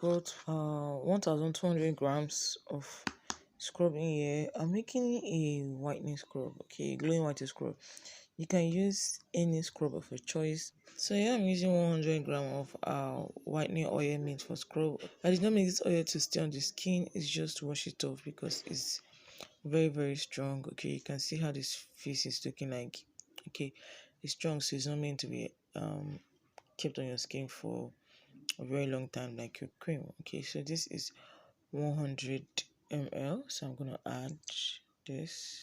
got 1200 grams of scrub in here. I'm making a whitening scrub, okay, glowing whitening scrub. You can use any scrub of your choice. So here I'm using 100 grams of whitening oil made for scrub. I did not make this oil to stay on the skin, it's just to wash it off because it's very strong. Okay, you can see how this face is looking like. Okay, it's strong, so it's not meant to be kept on your skin for a very long time like your cream. Okay, so this is 100 ml, so I'm gonna add this.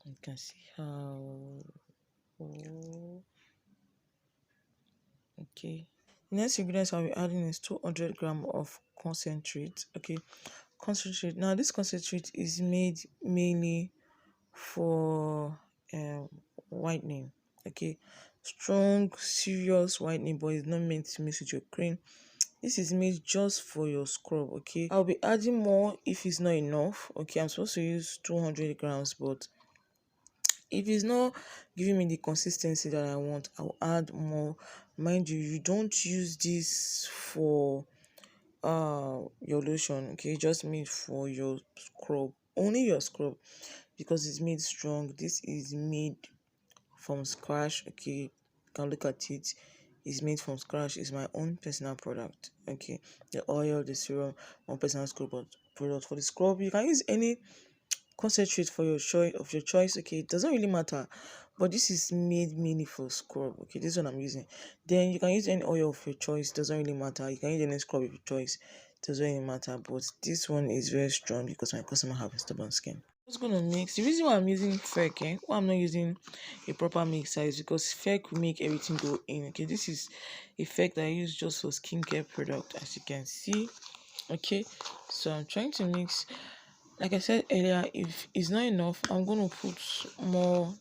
You can see how okay. The next ingredients I'll be adding is 200 grams of concentrate. Okay, concentrate. Now this concentrate is made mainly for whitening. Okay, strong, serious whitening, but it's not meant to mix with your cream. This is made just for your scrub. Okay, I'll be adding more if it's not enough. Okay, I'm supposed to use 200 grams, but if it's not giving me the consistency that I want, I'll add more. Mind you, you don't use this for your lotion. Okay, just made for your scrub, only your scrub, because it's made strong. This is made from scratch. Okay, you can look at it. It's made from scratch. It's my own personal product. Okay, the oil, the serum, my personal scrub product. For the scrub, you can use any concentrate for your choice. Okay, it doesn't really matter, but this is made mainly for scrub. Okay, this is what I'm using. Then you can use any oil of your choice, doesn't really matter. You can use any scrub of your choice, doesn't really matter, but this one is very strong because my customer have a stubborn skin. I'm just gonna mix. The reason why I'm using FEC, why I'm not using a proper mixer, is because FEC will make everything go in. Okay, this is a FEC that I use just for skincare product, as you can see. Okay, so I'm trying to mix. Like I said earlier, if it's not enough, I'm going to put more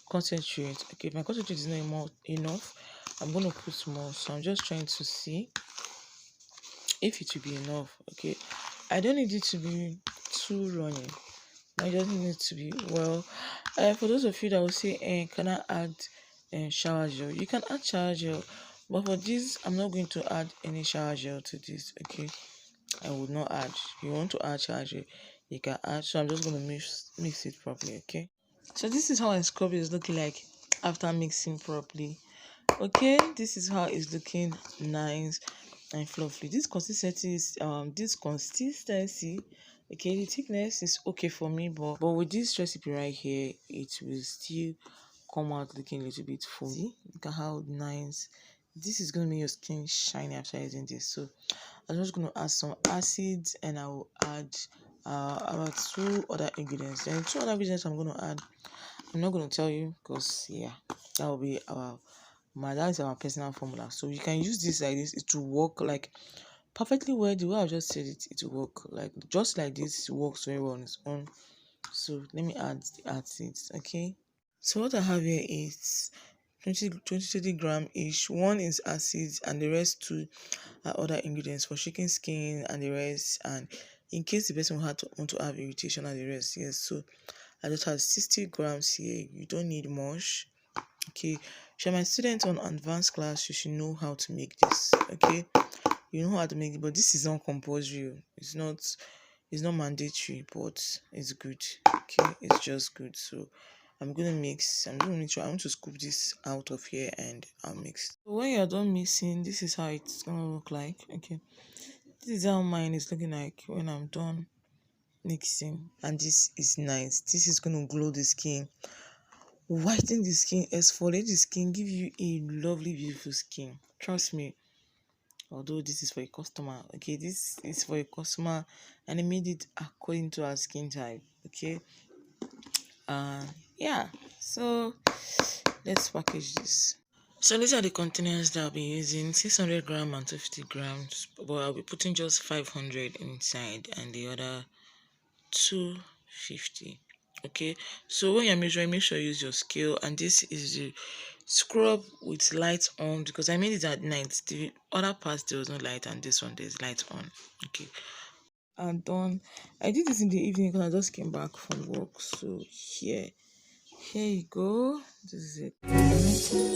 concentrate. Okay, if my concentrate is not enough, I'm going to put more. So I'm just trying to see if it will be enough. Okay, I don't need it to be too running. I just need it to be well. For those of you that will say, can I add shower gel? You can add shower gel, but for this, I'm not going to add any shower gel to this. Okay, I would not add. If you want to add shower gel, you can add. So I'm just going to mix it properly. Okay, so this is how my scrub is looking like after mixing properly. Okay, this is how it's looking nice and fluffy. This consistency is okay, the thickness is okay for me, but with this recipe right here, it will still come out looking a little bit full. See, look at how nice this is going to make your skin shiny after using this. So I'm just going to add some acids, and I will add about 2 other ingredients. And 2 other ingredients I'm going to add, I'm not going to tell you because yeah, that will be that is our personal formula. So you can use this like this. It will work like perfectly well. The way I just said it, it will work like just like this. It works very well on its own. So let me add the acids. Okay, so what I have here is 20 gram each. One is acids and the rest 2 are other ingredients for shaking skin and the rest, and in case the person want to have irritation and the rest. Yes, so I just have 60 grams here. You don't need much. Okay, if you're my student on advanced class, you should know how to make this. Okay, you know how to make it, but this is not compulsory. It's not mandatory, but it's good. Okay, it's just good. So I'm gonna mix. I'm gonna make sure. I want to scoop this out of here and I'll mix. So when you're done mixing, this is how it's gonna look like. Okay, this is how mine is looking like when I'm done mixing, and this is nice. This is gonna glow the skin, whiten the skin, exfoliate the skin, give you a lovely, beautiful skin. Trust me. Although this is for a customer, okay, this is for a customer, and I made it according to our skin type. Okay, yeah, so let's package this. So these are the containers that I'll be using: 600 grams and 250 grams, but I'll be putting just 500 inside and the other 250. Okay, so when you're measuring, make sure you use your scale. And this is the scrub with light on because I made it at night. The other parts there was no light, and this one there's light on. Okay, I'm done. I did this in the evening because I just came back from work. So here you go. This is it.